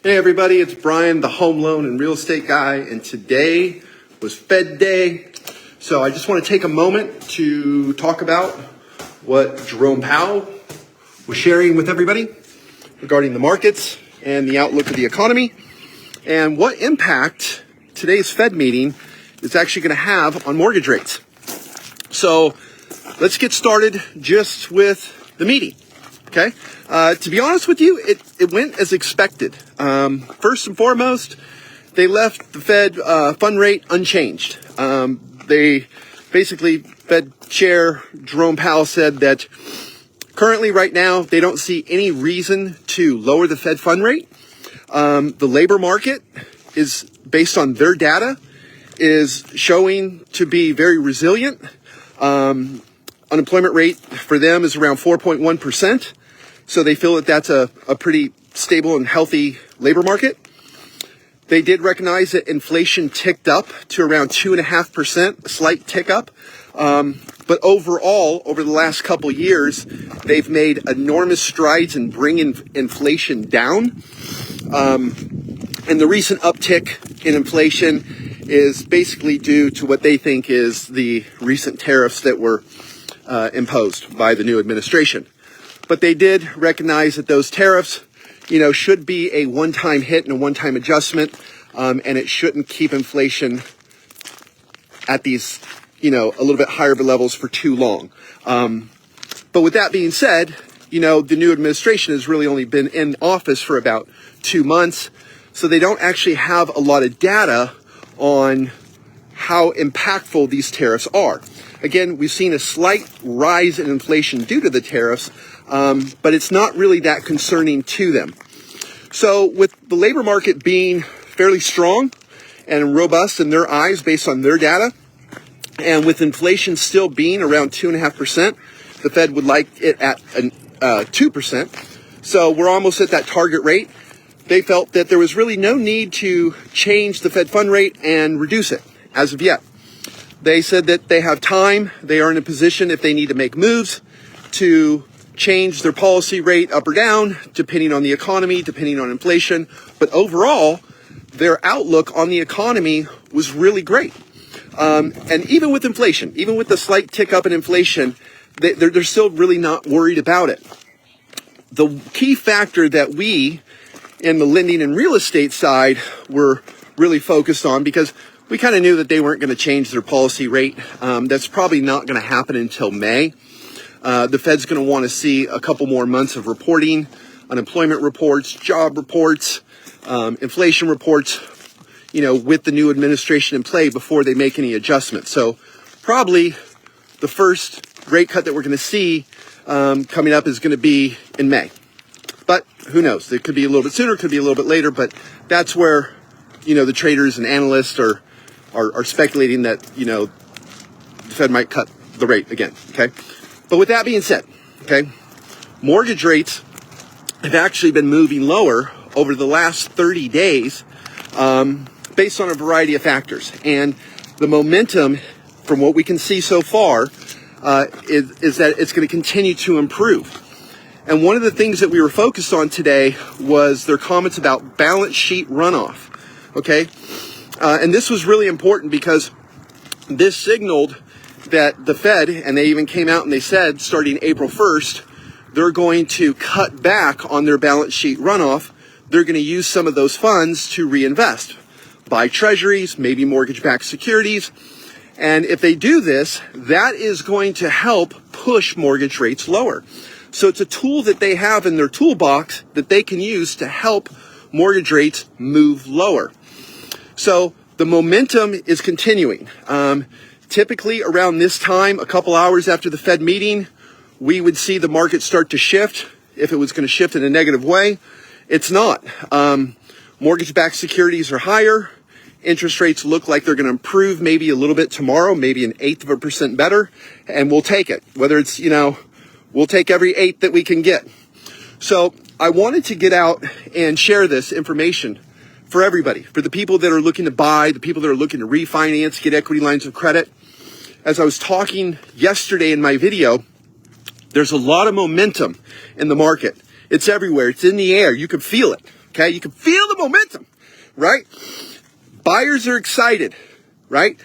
Hey everybody, it's Brian, the home loan and real estate guy, and today was Fed Day. So I just want to take a moment to talk about what Jerome Powell was sharing with everybody regarding the markets and the outlook of the economy, and what impact today's Fed meeting is actually going to have on mortgage rates. So let's get started just with the meeting. Okay. To be honest with you, it went as expected. First and foremost, they left the Fed fund rate unchanged. They basically, Fed Chair Jerome Powell said that currently right now, they don't see any reason to lower the Fed fund rate. The labor market is, based on their data, is showing to be very resilient. Unemployment rate for them is around 4.1%. So they feel that that's a pretty stable and healthy labor market. They did recognize that inflation ticked up to around 2.5%, a slight tick up. But overall, over the last couple years, they've made enormous strides in bringing inflation down. And the recent uptick in inflation is basically due to what they think is the recent tariffs that were imposed by the new administration. But they did recognize that those tariffs, should be a one-time hit and a one-time adjustment, and it shouldn't keep inflation at these, a little bit higher levels for too long. But with that being said, the new administration has really only been in office for about 2 months, so they don't actually have a lot of data on how impactful these tariffs are. Again, we've seen a slight rise in inflation due to the tariffs, but it's not really that concerning to them. So with the labor market being fairly strong and robust in their eyes based on their data, and with inflation still being around 2.5%, the Fed would like it at 2%. So we're almost at that target rate. They felt that there was really no need to change the Fed fund rate and reduce it as of yet. They said that they have time. They are in a position, if they need to make moves, to change their policy rate up or down, depending on the economy, depending on inflation. But overall, their outlook on the economy was really great. And even with inflation, even with the slight tick up in inflation, they're still really not worried about it. The key factor that we in the lending and real estate side were really focused on, because we kind of knew that they weren't going to change their policy rate. That's probably not going to happen until May. The Fed's going to want to see a couple more months of reporting, unemployment reports, job reports, inflation reports, with the new administration in play before they make any adjustments. So probably the first rate cut that we're going to see coming up is going to be in May. But who knows? It could be a little bit sooner, it could be a little bit later, but that's where, the traders and analysts are speculating that, the Fed might cut the rate again, okay? But with that being said, okay, mortgage rates have actually been moving lower over the last 30 days based on a variety of factors. And the momentum, from what we can see so far, is that it's going to continue to improve. And one of the things that we were focused on today was their comments about balance sheet runoff, okay? And this was really important because this signaled that the Fed, and they even came out and they said starting April 1st, they're going to cut back on their balance sheet runoff. They're going to use some of those funds to reinvest, buy treasuries, maybe mortgage-backed securities. And if they do this, that is going to help push mortgage rates lower. So it's a tool that they have in their toolbox that they can use to help mortgage rates move lower. So the momentum is continuing. Typically around this time, a couple hours after the Fed meeting, we would see the market start to shift. If it was going to shift in a negative way, it's not. Mortgage-backed securities are higher. Interest rates look like they're going to improve maybe a little bit tomorrow, maybe 1/8% better, and we'll take it. Whether it's, we'll take every 1/8 that we can get. So I wanted to get out and share this information for everybody, for the people that are looking to buy, the people that are looking to refinance, get equity lines of credit. As I was talking yesterday in my video, there's a lot of momentum in the market. It's everywhere. It's in the air. You can feel it. Okay, you can feel the momentum, right? Buyers are excited, right?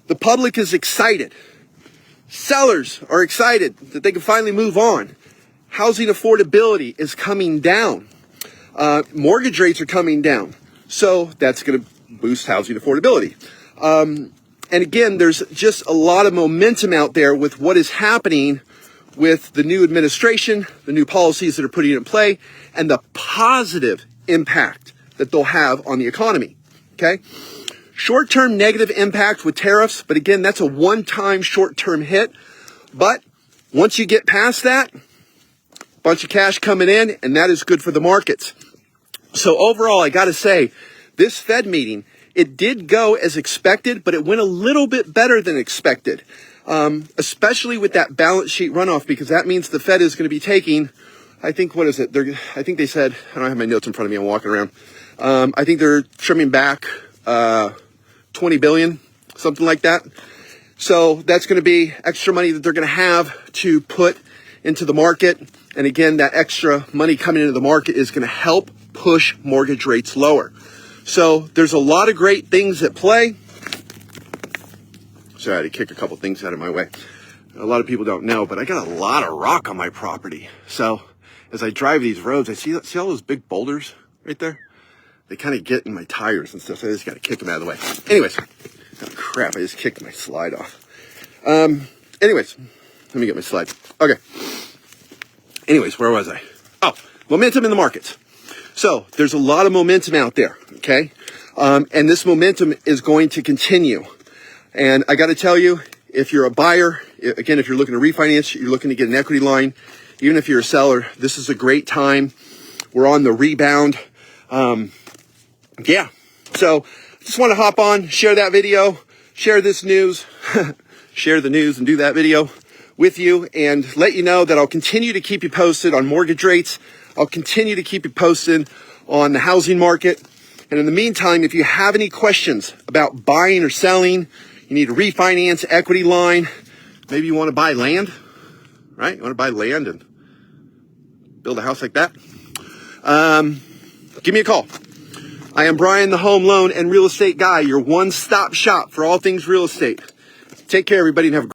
The public is excited. Sellers are excited that they can finally move on. Housing affordability is coming down. Mortgage rates are coming down. So that's going to boost housing affordability. And again, there's just a lot of momentum out there with what is happening with the new administration, the new policies that are putting in play, and the positive impact that they'll have on the economy. Okay? Short-term negative impact with tariffs, but again, that's a one-time short-term hit. But once you get past that, bunch of cash coming in, and that is good for the markets. So overall, I got to say, this Fed meeting, it did go as expected, but it went a little bit better than expected, especially with that balance sheet runoff, because that means the Fed is going to be taking, I think, what is it? I think they said, I don't have my notes in front of me, I'm walking around. I think they're trimming back 20 billion, something like that. So that's going to be extra money that they're going to have to put into the market. And again, that extra money coming into the market is going to help push mortgage rates lower. So there's a lot of great things at play. Sorry, I had to kick a couple things out of my way. A lot of people don't know, but I got a lot of rock on my property. So as I drive these roads, I see all those big boulders right there? They kind of get in my tires and stuff, so I just got to kick them out of the way. Anyways, oh crap, I just kicked my slide off. Anyways, let me get my slide. Okay. Anyways, where was I? Oh, momentum in the markets. So there's a lot of momentum out there, okay? And this momentum is going to continue. And I got to tell you, if you're a buyer, again, if you're looking to refinance, you're looking to get an equity line, even if you're a seller, this is a great time. We're on the rebound. Yeah, so just want to hop on, share that video, share this news, share the news and do that video with you, and let you know that I'll continue to keep you posted on mortgage rates. I'll continue to keep you posted on the housing market. And in the meantime, if you have any questions about buying or selling, you need a refinance, equity line, maybe you want to buy land, right? You want to buy land and build a house like that? Give me a call. I am Brian, the home loan and real estate guy, your one-stop shop for all things real estate. Take care, everybody, and have a great